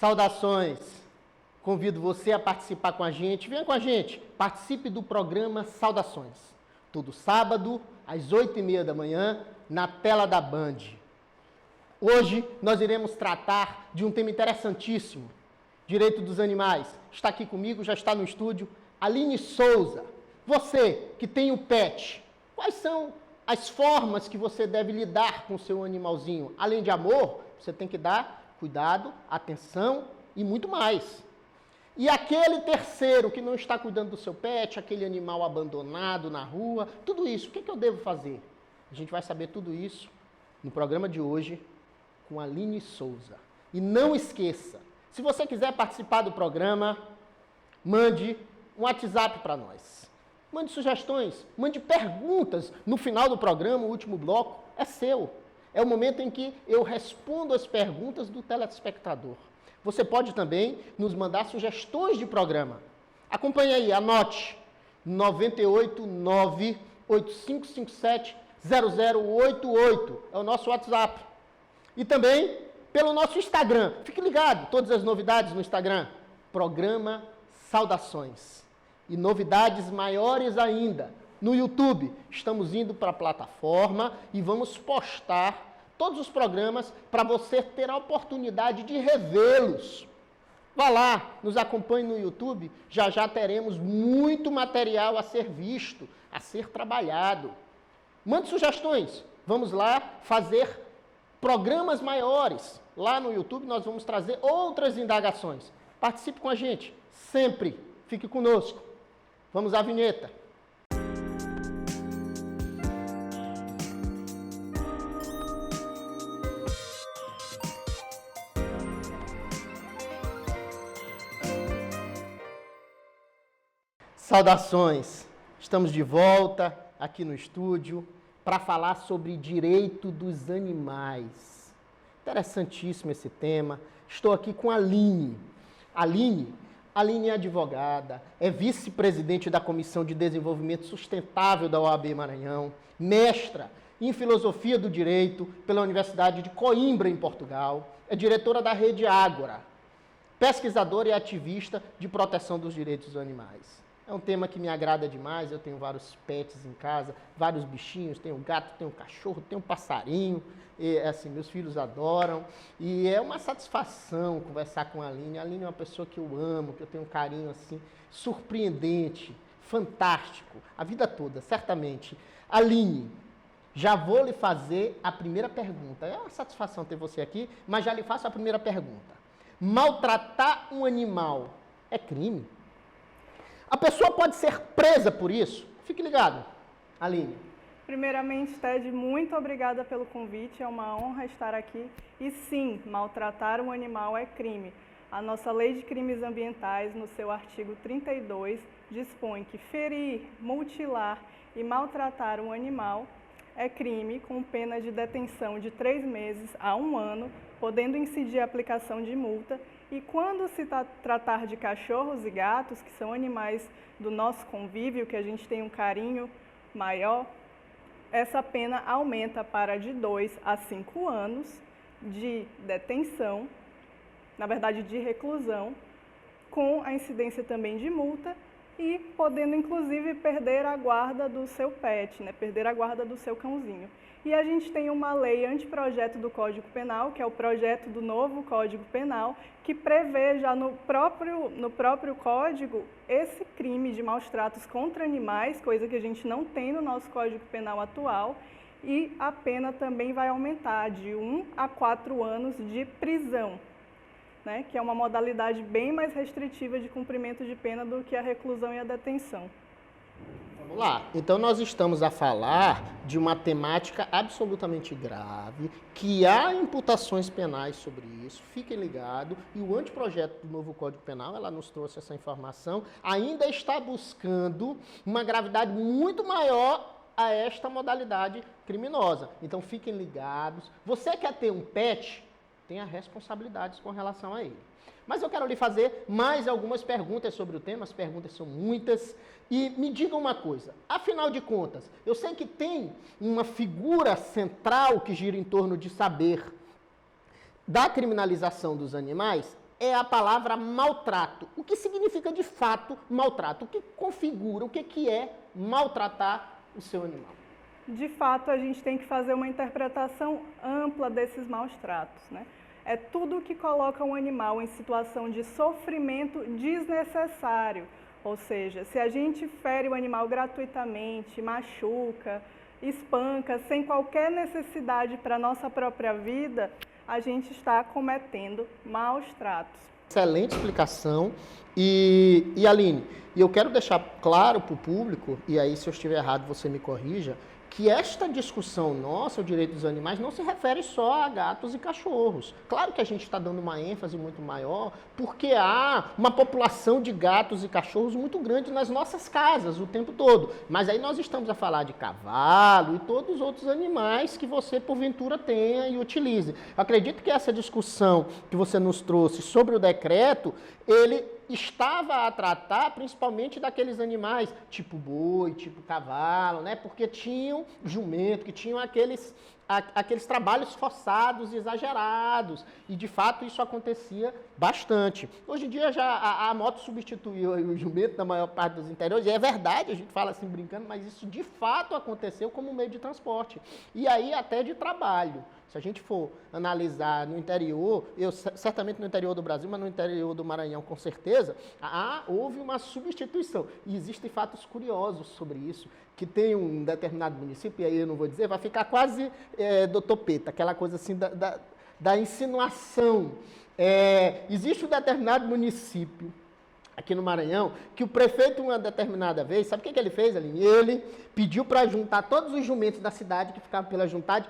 Saudações! Convido você a participar com a gente. Venha com a gente, participe do programa Saudações. Todo sábado, às 8h30 da manhã, na tela da Band. Hoje nós iremos tratar de um tema interessantíssimo, direito dos animais. Está aqui comigo, já está no estúdio, Aline Souza. Você que tem o pet, quais são as formas que você deve lidar com o seu animalzinho? Além de amor, você tem que dar cuidado, atenção e muito mais. E aquele terceiro que não está cuidando do seu pet, aquele animal abandonado na rua, tudo isso, o que eu devo fazer? A gente vai saber tudo isso no programa de hoje com a Aline Souza. E não esqueça, se você quiser participar do programa, mande um WhatsApp para nós. Mande sugestões, mande perguntas. No final do programa, o último bloco, é seu. É o momento em que eu respondo as perguntas do telespectador. Você pode também nos mandar sugestões de programa. Acompanhe aí, anote. 989-8557-0088 é o nosso WhatsApp. E também pelo nosso Instagram. Fique ligado, todas as novidades no Instagram. Programa Saudações. E novidades maiores ainda. No YouTube, estamos indo para a plataforma e vamos postar todos os programas para você ter a oportunidade de revê-los. Vá lá, nos acompanhe no YouTube, já teremos muito material a ser visto, a ser trabalhado. Mande sugestões, vamos lá fazer programas maiores. Lá no YouTube nós vamos trazer outras indagações. Participe com a gente, sempre. Fique conosco. Vamos à vinheta. Saudações! Estamos de volta aqui no estúdio para falar sobre direito dos animais. Interessantíssimo esse tema. Estou aqui com a Aline. Aline é advogada, é vice-presidente da Comissão de Desenvolvimento Sustentável da OAB Maranhão, mestra em Filosofia do Direito pela Universidade de Coimbra, em Portugal, é diretora da Rede Ágora, pesquisadora e ativista de proteção dos direitos dos animais. É um tema que me agrada demais, eu tenho vários pets em casa, vários bichinhos, tenho gato, tenho cachorro, tenho passarinho, e, assim, meus filhos adoram, e é uma satisfação conversar com a Aline. A Aline é uma pessoa que eu amo, que eu tenho um carinho, assim, surpreendente, fantástico, a vida toda, certamente. Aline, já vou lhe fazer a primeira pergunta. É uma satisfação ter você aqui, mas já lhe faço a primeira pergunta. Maltratar um animal é crime? A pessoa pode ser presa por isso? Fique ligado, Aline. Primeiramente, Ted, muito obrigada pelo convite, é uma honra estar aqui. E sim, maltratar um animal é crime. A nossa Lei de Crimes Ambientais, no seu artigo 32, dispõe que ferir, mutilar e maltratar um animal é crime com pena de detenção de 3 meses a 1 ano, podendo incidir a aplicação de multa. E quando se tratar de cachorros e gatos, que são animais do nosso convívio, que a gente tem um carinho maior, essa pena aumenta para de 2 a 5 anos de detenção, na verdade de reclusão, com a incidência também de multa e podendo inclusive perder a guarda do seu pet, né? Perder a guarda do seu cãozinho. E a gente tem uma lei anteprojeto do Código Penal, que é o projeto do novo Código Penal, que prevê já no próprio Código esse crime de maus tratos contra animais, coisa que a gente não tem no nosso Código Penal atual, e a pena também vai aumentar de 1 a 4 anos de prisão, né, que é uma modalidade bem mais restritiva de cumprimento de pena do que a reclusão e a detenção. Vamos lá. Então, nós estamos a falar de uma temática absolutamente grave, que há imputações penais sobre isso, fiquem ligados, e o anteprojeto do novo Código Penal, ela nos trouxe essa informação, ainda está buscando uma gravidade muito maior a esta modalidade criminosa. Então, fiquem ligados. Você quer ter um pet, tenha responsabilidades com relação a ele. Mas eu quero lhe fazer mais algumas perguntas sobre o tema, as perguntas são muitas. E me diga uma coisa, afinal de contas, eu sei que tem uma figura central que gira em torno de saber da criminalização dos animais, é a palavra maltrato. O que significa de fato maltrato? O que configura, o que é maltratar o seu animal? De fato, a gente tem que fazer uma interpretação ampla desses maus tratos, né? É tudo que coloca um animal em situação de sofrimento desnecessário. Ou seja, se a gente fere o animal gratuitamente, machuca, espanca, sem qualquer necessidade para a nossa própria vida, a gente está cometendo maus tratos. Excelente explicação. E Aline, eu quero deixar claro para o público, e aí se eu estiver errado você me corrija, que esta discussão nossa, o direito dos animais, não se refere só a gatos e cachorros. Claro que a gente está dando uma ênfase muito maior, porque há uma população de gatos e cachorros muito grande nas nossas casas o tempo todo. Mas aí nós estamos a falar de cavalo e todos os outros animais que você, porventura, tenha e utilize. Eu acredito que essa discussão que você nos trouxe sobre o decreto, ele estava a tratar principalmente daqueles animais, tipo boi, tipo cavalo, né? Porque tinham jumento, que tinham aqueles trabalhos forçados e exagerados. E, de fato, isso acontecia bastante. Hoje em dia, já a moto substituiu o jumento na maior parte dos interiores. E é verdade, a gente fala assim brincando, mas isso, de fato, aconteceu como meio de transporte. E aí, até de trabalho. Se a gente for analisar no interior, certamente no interior do Brasil, mas no interior do Maranhão, com certeza, houve uma substituição. E existem fatos curiosos sobre isso, que tem um determinado município, e aí eu não vou dizer, vai ficar quase do topeta, aquela coisa assim da insinuação. Existe um determinado município aqui no Maranhão, que o prefeito, uma determinada vez, sabe o que ele fez, Aline? Ele pediu para juntar todos os jumentos da cidade que ficavam pela juntade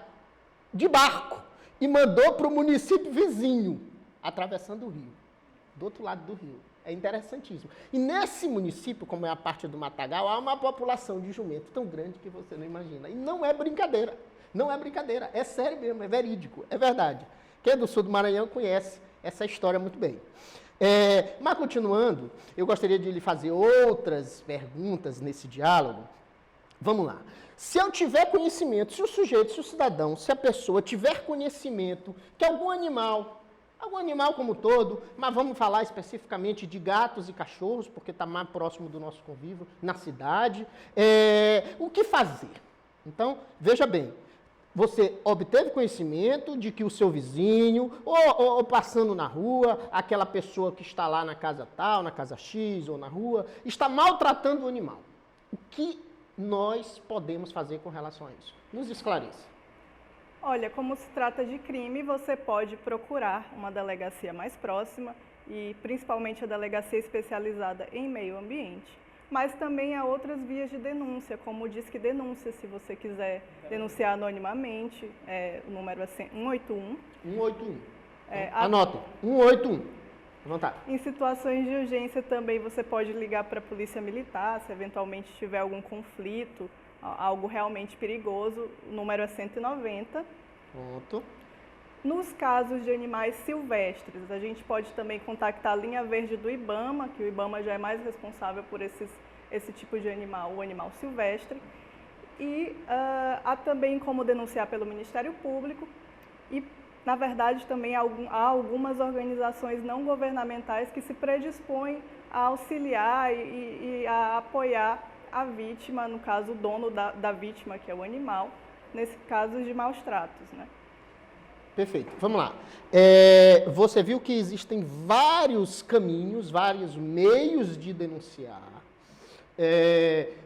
de barco e mandou para o município vizinho, atravessando o rio, do outro lado do rio. É interessantíssimo. E nesse município, como é a parte do Matagal, há uma população de jumento tão grande que você não imagina. E não é brincadeira, não é brincadeira, é sério mesmo, é verídico, é verdade. Quem é do sul do Maranhão conhece essa história muito bem. Mas continuando, eu gostaria de lhe fazer outras perguntas nesse diálogo. Vamos lá. Se eu tiver conhecimento, se o sujeito, se o cidadão, se a pessoa tiver conhecimento que algum animal como todo, mas vamos falar especificamente de gatos e cachorros, porque está mais próximo do nosso convívio na cidade, o que fazer? Então, veja bem, você obteve conhecimento de que o seu vizinho, ou passando na rua, aquela pessoa que está lá na casa tal, na casa X ou na rua, está maltratando o animal. O que nós podemos fazer com relação a isso? Nos esclareça. Olha, como se trata de crime, você pode procurar uma delegacia mais próxima e principalmente a delegacia especializada em meio ambiente. Mas também há outras vias de denúncia, como o Disque Denúncia, se você quiser denunciar anonimamente, o número é 181. 181. Anotem, 181. Vontade. Em situações de urgência também você pode ligar para a Polícia Militar, se eventualmente tiver algum conflito, algo realmente perigoso, o número é 190. Pronto. Nos casos de animais silvestres, a gente pode também contactar a linha verde do IBAMA, que o IBAMA já é mais responsável por esse tipo de animal, o animal silvestre. E há também como denunciar pelo Ministério Público e, na verdade, também há algumas organizações não governamentais que se predispõem a auxiliar e a apoiar a vítima, no caso, o dono da vítima, que é o animal, nesse caso de maus tratos, né? Perfeito. Vamos lá. Você viu que existem vários caminhos, vários meios de denunciar,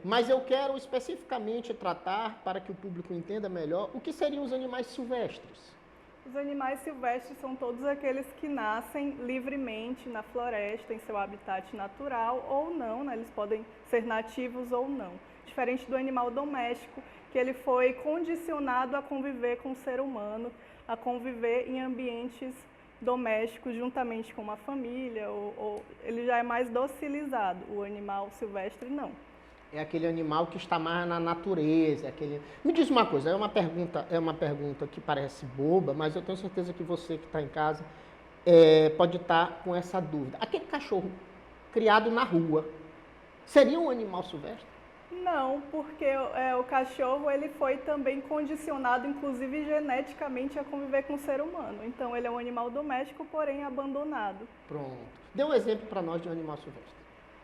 mas eu quero especificamente tratar, para que o público entenda melhor, o que seriam os animais silvestres. Os animais silvestres são todos aqueles que nascem livremente na floresta, em seu habitat natural ou não, né? Eles podem ser nativos ou não. Diferente do animal doméstico, que ele foi condicionado a conviver com o ser humano, a conviver em ambientes domésticos juntamente com uma família, ou ele já é mais docilizado. O animal silvestre não. É aquele animal que está mais na natureza. Me diz uma coisa, é uma pergunta que parece boba, mas eu tenho certeza que você que está em casa pode estar com essa dúvida. Aquele cachorro criado na rua, seria um animal silvestre? Não, porque o cachorro ele foi também condicionado, inclusive geneticamente, a conviver com o ser humano. Então ele é um animal doméstico, porém abandonado. Pronto. Dê um exemplo para nós de um animal silvestre.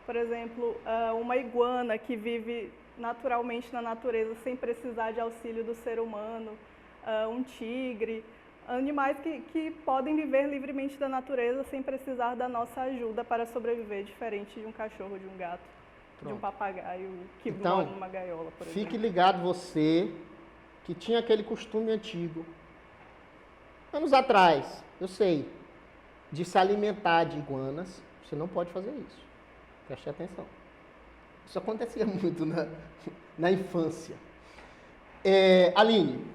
Por exemplo, uma iguana que vive naturalmente na natureza sem precisar de auxílio do ser humano, um tigre, animais que podem viver livremente da natureza sem precisar da nossa ajuda para sobreviver, diferente de um cachorro, de um gato, de um papagaio que mora numa gaiola, por exemplo. Fique ligado você que tinha aquele costume antigo, anos atrás, eu sei, de se alimentar de iguanas, você não pode fazer isso. Preste atenção. Isso acontecia muito na infância. Aline,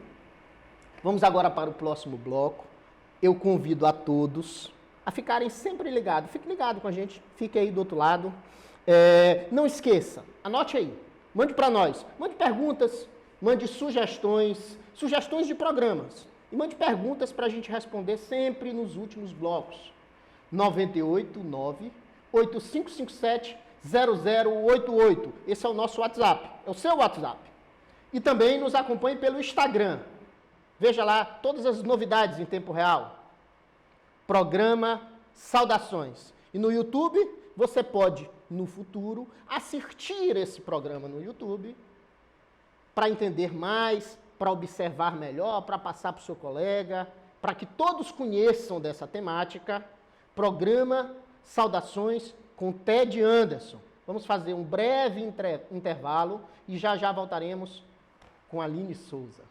vamos agora para o próximo bloco. Eu convido a todos a ficarem sempre ligados. Fique ligado com a gente, fique aí do outro lado. Não esqueça, anote aí, mande para nós, mande perguntas, mande sugestões de programas. E mande perguntas para a gente responder sempre nos últimos blocos. 989-8557-0088. Esse é o nosso WhatsApp, é o seu WhatsApp. E também nos acompanhe pelo Instagram. Veja lá todas as novidades em tempo real. Programa Saudações. E no YouTube, você pode, no futuro, assistir esse programa no YouTube para entender mais, para observar melhor, para passar para o seu colega, para que todos conheçam dessa temática. Programa Saudações com Ted Anderson. Vamos fazer um breve intervalo e já voltaremos com a Aline Souza.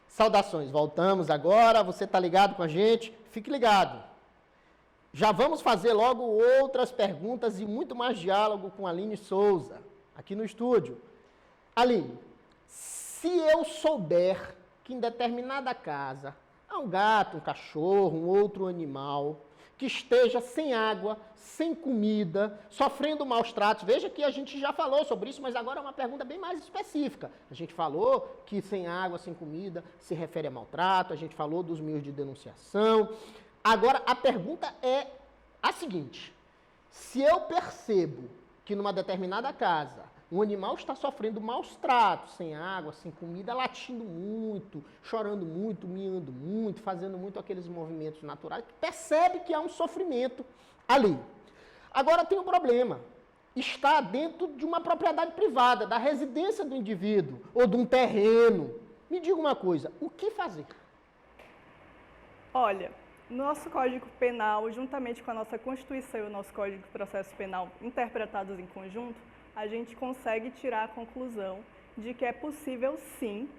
Saudações, voltamos agora, você está ligado com a gente? Fique ligado. Já vamos fazer logo outras perguntas e muito mais diálogo com a Aline Souza, aqui no estúdio. Aline, se eu souber que em determinada casa há um gato, um cachorro, um outro animal que esteja sem água, sem comida, sofrendo maus tratos. Veja que a gente já falou sobre isso, mas agora é uma pergunta bem mais específica. A gente falou que sem água, sem comida, se refere a maltrato, a gente falou dos meios de denunciação. Agora, a pergunta é a seguinte: se eu percebo que numa determinada casa um animal está sofrendo maus tratos, sem água, sem comida, latindo muito, chorando muito, miando muito, fazendo muito aqueles movimentos naturais, percebe que há um sofrimento ali. Agora tem um problema. Está dentro de uma propriedade privada, da residência do indivíduo, ou de um terreno. Me diga uma coisa, o que fazer? Olha, nosso Código Penal, juntamente com a nossa Constituição e o nosso Código de Processo Penal, interpretados em conjunto, a gente consegue tirar a conclusão de que é possível, sim,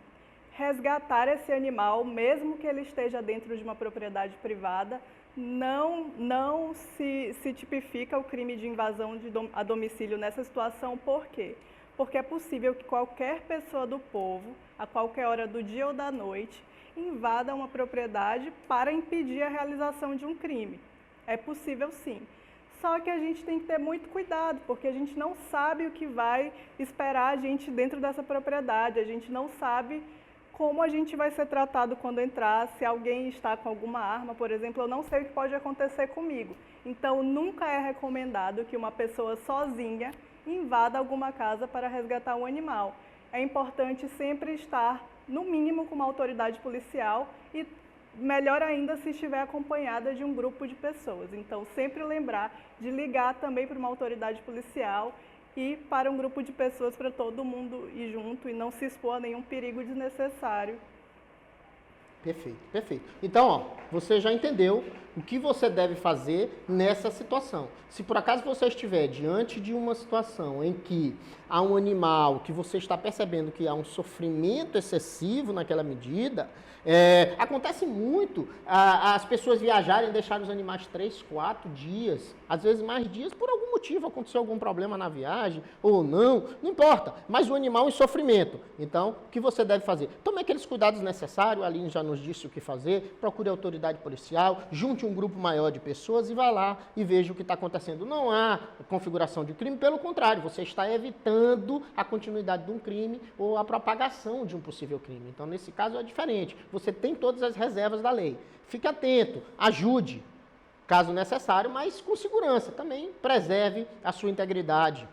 resgatar esse animal, mesmo que ele esteja dentro de uma propriedade privada. Não se tipifica o crime de invasão a domicílio nessa situação. Por quê? Porque é possível que qualquer pessoa do povo, a qualquer hora do dia ou da noite, invada uma propriedade para impedir a realização de um crime. É possível, sim. Só que a gente tem que ter muito cuidado, porque a gente não sabe o que vai esperar a gente dentro dessa propriedade, a gente não sabe como a gente vai ser tratado quando entrar, se alguém está com alguma arma, por exemplo, eu não sei o que pode acontecer comigo. Então, nunca é recomendado que uma pessoa sozinha invada alguma casa para resgatar um animal. É importante sempre estar, no mínimo, com uma autoridade policial e melhor ainda se estiver acompanhada de um grupo de pessoas. Então, sempre lembrar de ligar também para uma autoridade policial e para um grupo de pessoas, para todo mundo ir junto e não se expor a nenhum perigo desnecessário. Perfeito, perfeito. Então, ó, você já entendeu o que você deve fazer nessa situação. Se por acaso você estiver diante de uma situação em que há um animal que você está percebendo que há um sofrimento excessivo naquela medida, acontece muito as pessoas viajarem e deixarem os animais 3, 4 dias, às vezes mais dias, por algum motivo, aconteceu algum problema na viagem ou não importa, mas o animal em sofrimento. Então, o que você deve fazer? Tome aqueles cuidados necessários, a Aline já nos disse o que fazer, procure a autoridade policial, junte um grupo maior de pessoas e vá lá e veja o que está acontecendo. Não há configuração de crime, pelo contrário, você está evitando a continuidade de um crime ou a propagação de um possível crime. Então, nesse caso é diferente. Você tem todas as reservas da lei. Fique atento, ajude, caso necessário, mas com segurança. Também preserve a sua integridade.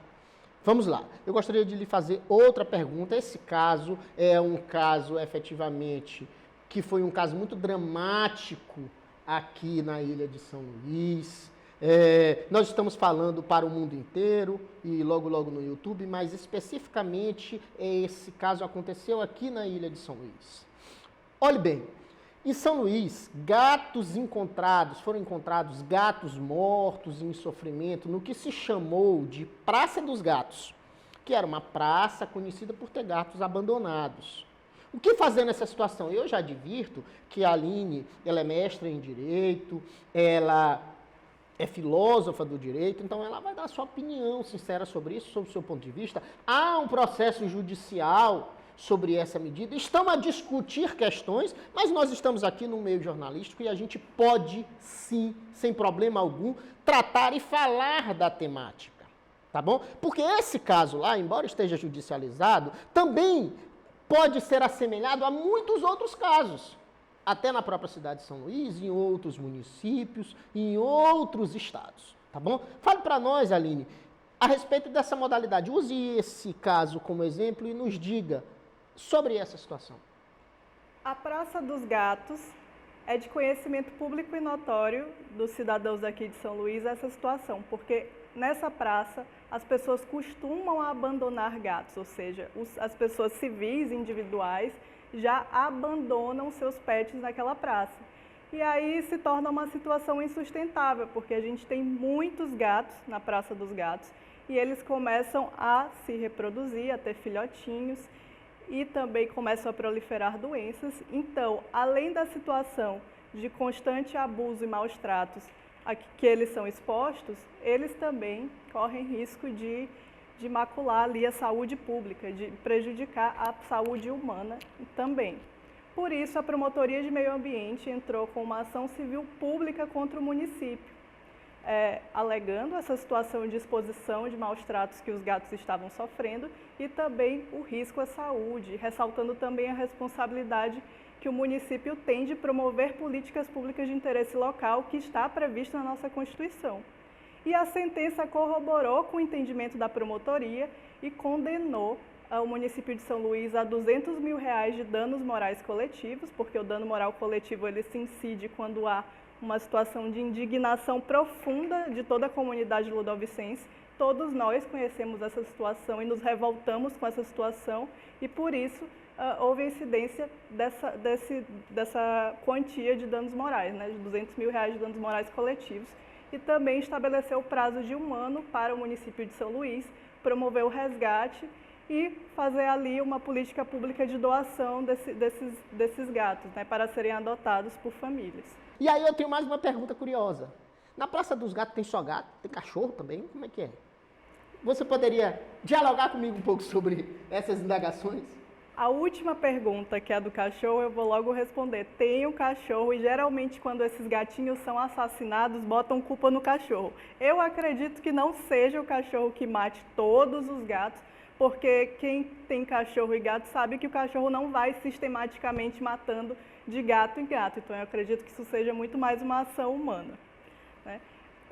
Vamos lá. Eu gostaria de lhe fazer outra pergunta. Esse caso é um caso, efetivamente, que foi um caso muito dramático aqui na ilha de São Luís. Nós estamos falando para o mundo inteiro e logo no YouTube, mas especificamente esse caso aconteceu aqui na ilha de São Luís. Olhe bem, em São Luís, foram encontrados gatos mortos em sofrimento no que se chamou de Praça dos Gatos, que era uma praça conhecida por ter gatos abandonados. O que fazer nessa situação? Eu já advirto que a Aline, ela é mestra em Direito, ela é filósofa do direito, então ela vai dar a sua opinião sincera sobre isso, sobre o seu ponto de vista. Há um processo judicial sobre essa medida, estamos a discutir questões, mas nós estamos aqui no meio jornalístico e a gente pode, sim, sem problema algum, tratar e falar da temática, tá bom? Porque esse caso lá, embora esteja judicializado, também pode ser assemelhado a muitos outros casos, até na própria cidade de São Luís, em outros municípios, em outros estados, tá bom? Fale para nós, Aline, a respeito dessa modalidade. Use esse caso como exemplo e nos diga sobre essa situação. A Praça dos Gatos é de conhecimento público e notório dos cidadãos aqui de São Luís essa situação, porque nessa praça as pessoas costumam abandonar gatos, ou seja, as pessoas civis, individuais, já abandonam seus pets naquela praça. E aí se torna uma situação insustentável, porque a gente tem muitos gatos na Praça dos Gatos e eles começam a se reproduzir, a ter filhotinhos, e também começam a proliferar doenças. Então, além da situação de constante abuso e maus tratos a que eles são expostos, eles também correm risco de macular ali a saúde pública, de prejudicar a saúde humana também. Por isso, a Promotoria de Meio Ambiente entrou com uma ação civil pública contra o município, alegando essa situação de exposição de maus tratos que os gatos estavam sofrendo e também o risco à saúde, ressaltando também a responsabilidade que o município tem de promover políticas públicas de interesse local que está previsto na nossa Constituição. E a sentença corroborou com o entendimento da promotoria e condenou o município de São Luís a R$200 mil de danos morais coletivos, porque o dano moral coletivo ele se incide quando há uma situação de indignação profunda de toda a comunidade ludovicense. Todos nós conhecemos essa situação e nos revoltamos com essa situação e, por isso, houve a incidência dessa quantia de danos morais, né, de R$200 mil de danos morais coletivos. E também estabeleceu o prazo de 1 ano para o município de São Luís promover o resgate e fazer ali uma política pública de doação desses gatos, né, para serem adotados por famílias. E aí eu tenho mais uma pergunta curiosa. Na Praça dos Gatos tem só gato? Tem cachorro também? Como é que é? Você poderia dialogar comigo um pouco sobre essas indagações? A última pergunta, que é a do cachorro, eu vou logo responder. Tem um cachorro e geralmente quando esses gatinhos são assassinados, botam culpa no cachorro. Eu acredito que não seja o cachorro que mate todos os gatos, porque quem tem cachorro e gato sabe que o cachorro não vai sistematicamente matando de gato em gato. Então eu acredito que isso seja muito mais uma ação humana, né?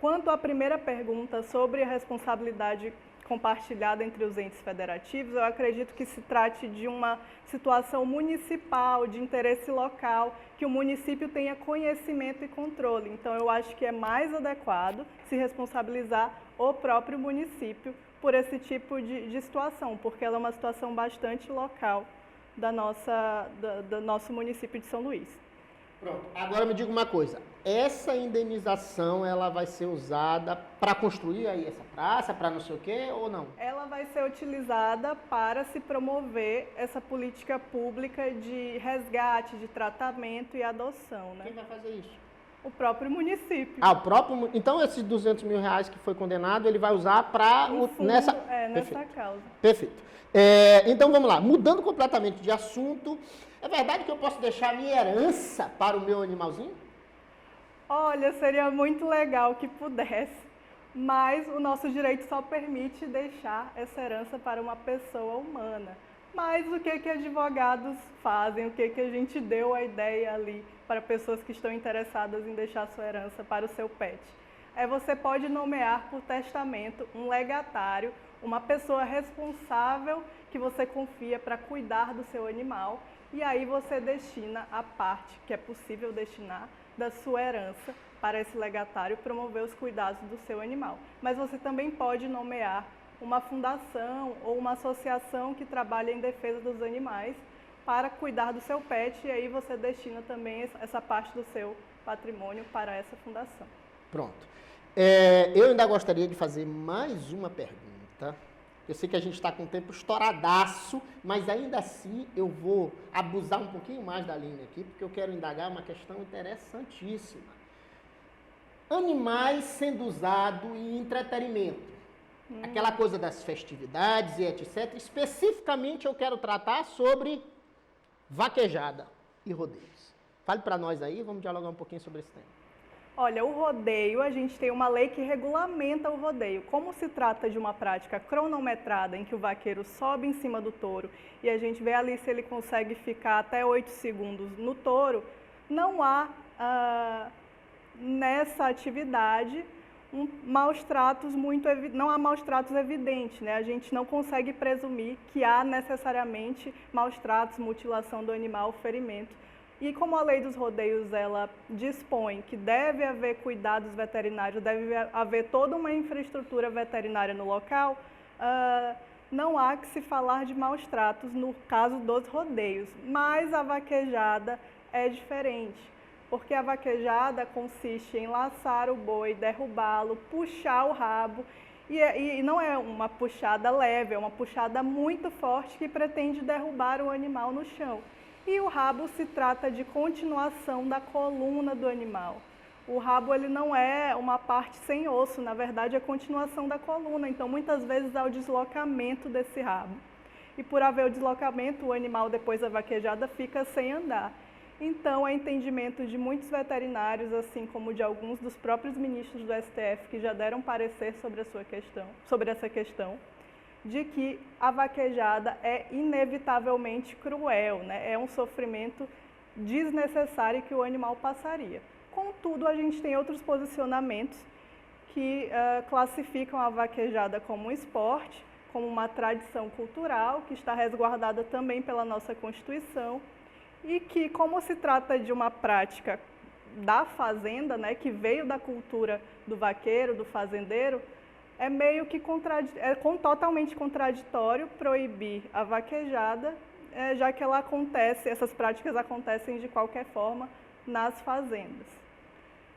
Quanto à primeira pergunta sobre a responsabilidade compartilhada entre os entes federativos, eu acredito que se trate de uma situação municipal, de interesse local, que o município tenha conhecimento e controle. Então, eu acho que é mais adequado se responsabilizar o próprio município por esse tipo de situação, porque ela é uma situação bastante local do nosso município de São Luís. Pronto. Agora me diga uma coisa, essa indenização ela vai ser usada para construir aí essa praça, para não sei o quê, ou não? Ela vai ser utilizada para se promover essa política pública de resgate, de tratamento e adoção, né? Quem vai fazer isso? O próprio município. Ah, o próprio... Então, esses R$200.000 que foi condenado, ele vai usar para... nessa Perfeito. causa. Perfeito. Então, vamos lá. Mudando completamente de assunto, é verdade que eu posso deixar a minha herança para o meu animalzinho? Olha, seria muito legal que pudesse, mas o nosso direito só permite deixar essa herança para uma pessoa humana. Mas o que advogados fazem, o que a gente deu a ideia ali para pessoas que estão interessadas em deixar sua herança para o seu pet? Você pode nomear por testamento um legatário, uma pessoa responsável que você confia para cuidar do seu animal, e aí você destina a parte que é possível destinar da sua herança para esse legatário promover os cuidados do seu animal. Mas você também pode nomear uma fundação ou uma associação que trabalha em defesa dos animais para cuidar do seu pet, e aí você destina também essa parte do seu patrimônio para essa fundação. Pronto. Eu ainda gostaria de fazer mais uma pergunta. Eu sei que a gente está com o tempo estouradaço, mas ainda assim eu vou abusar um pouquinho mais da linha aqui, porque eu quero indagar uma questão interessantíssima. Animais sendo usados em entretenimento. Aquela coisa das festividades e etc. Especificamente eu quero tratar sobre vaquejada e rodeios. Fale para nós aí, vamos dialogar um pouquinho sobre esse tema. Olha, o rodeio, a gente tem uma lei que regulamenta o rodeio. Como se trata de uma prática cronometrada em que o vaqueiro sobe em cima do touro e a gente vê ali se ele consegue ficar até 8 segundos no touro, não há nessa atividade não há maus tratos evidentes, né? A gente não consegue presumir que há necessariamente maus tratos, mutilação do animal, ferimento. E como a lei dos rodeios ela dispõe que deve haver cuidados veterinários, deve haver toda uma infraestrutura veterinária no local, não há que se falar de maus tratos no caso dos rodeios. Mas a vaquejada é diferente, porque a vaquejada consiste em laçar o boi, derrubá-lo, puxar o rabo, e não é uma puxada leve, é uma puxada muito forte que pretende derrubar o animal no chão. E o rabo se trata de continuação da coluna do animal. O rabo ele não é uma parte sem osso, na verdade é a continuação da coluna, então muitas vezes há o deslocamento desse rabo. E por haver o deslocamento, o animal depois da vaquejada fica sem andar. Então, é entendimento de muitos veterinários, assim como de alguns dos próprios ministros do STF que já deram parecer sobre essa questão, de que a vaquejada é inevitavelmente cruel, né? É um sofrimento desnecessário que o animal passaria. Contudo, a gente tem outros posicionamentos que classificam a vaquejada como um esporte, como uma tradição cultural, que está resguardada também pela nossa Constituição, e que, como se trata de uma prática da fazenda, né, que veio da cultura do vaqueiro, do fazendeiro, é meio que totalmente contraditório proibir a vaquejada, já que essas práticas acontecem de qualquer forma nas fazendas.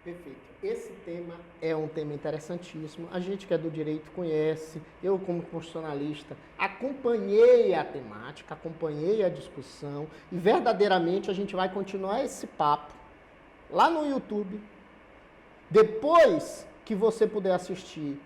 Perfeito. Esse tema é um tema interessantíssimo. A gente que é do direito conhece. Eu, como constitucionalista, acompanhei a temática, acompanhei a discussão e verdadeiramente a gente vai continuar esse papo lá no YouTube. Depois que você puder assistir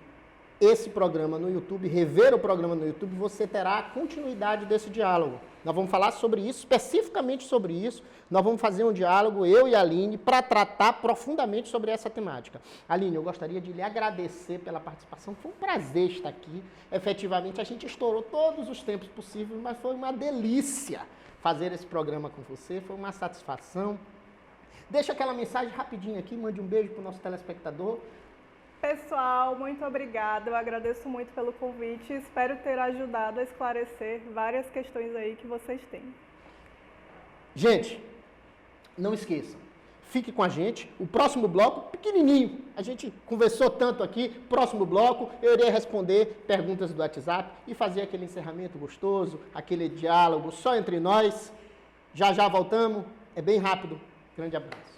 esse programa no YouTube, rever o programa no YouTube, você terá a continuidade desse diálogo. Nós vamos falar sobre isso, especificamente sobre isso. Nós vamos fazer um diálogo, eu e a Aline, para tratar profundamente sobre essa temática. Aline, eu gostaria de lhe agradecer pela participação. Foi um prazer estar aqui. Efetivamente, a gente estourou todos os tempos possíveis, mas foi uma delícia fazer esse programa com você. Foi uma satisfação. Deixa aquela mensagem rapidinho aqui, mande um beijo para o nosso telespectador. Pessoal, muito obrigada. Eu agradeço muito pelo convite e espero ter ajudado a esclarecer várias questões aí que vocês têm. Gente, não esqueçam, fique com a gente. O próximo bloco, pequenininho, a gente conversou tanto aqui. Próximo bloco, eu irei responder perguntas do WhatsApp e fazer aquele encerramento gostoso, aquele diálogo só entre nós. Já já voltamos, é bem rápido. Grande abraço.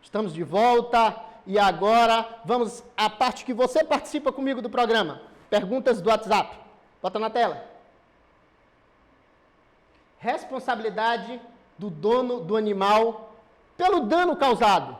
Estamos de volta e agora vamos à parte que você participa comigo do programa. Perguntas do WhatsApp. Bota na tela. Responsabilidade do dono do animal pelo dano causado.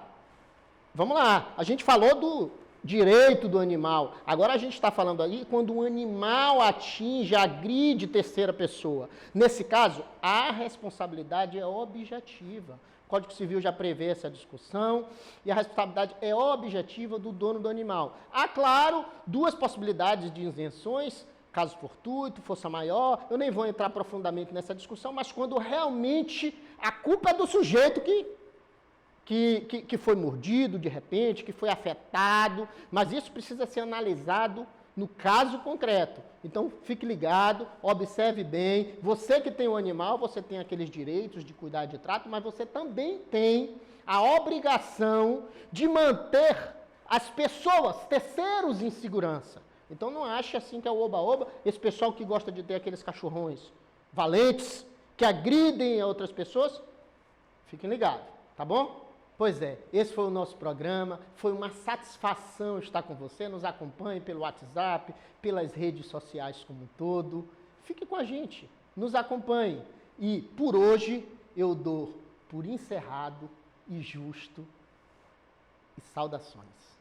Vamos lá, a gente falou do direito do animal. Agora a gente está falando ali quando o animal atinge, agride terceira pessoa. Nesse caso, a responsabilidade é objetiva. O Código Civil já prevê essa discussão e a responsabilidade é objetiva do dono do animal. Há, claro, duas possibilidades de isenções, caso fortuito, força maior. Eu nem vou entrar profundamente nessa discussão, mas quando realmente a culpa é do sujeito que foi mordido de repente, que foi afetado, mas isso precisa ser analisado no caso concreto. Então, fique ligado, observe bem. Você que tem um animal, você tem aqueles direitos de cuidar de trato, mas você também tem a obrigação de manter as pessoas, terceiros, em segurança. Então, não ache assim que é o oba-oba, esse pessoal que gosta de ter aqueles cachorrões valentes, que agridem a outras pessoas, fiquem ligados, tá bom? Pois é, esse foi o nosso programa, foi uma satisfação estar com você, nos acompanhe pelo WhatsApp, pelas redes sociais como um todo, fique com a gente, nos acompanhe. E por hoje eu dou por encerrado e justo e saudações.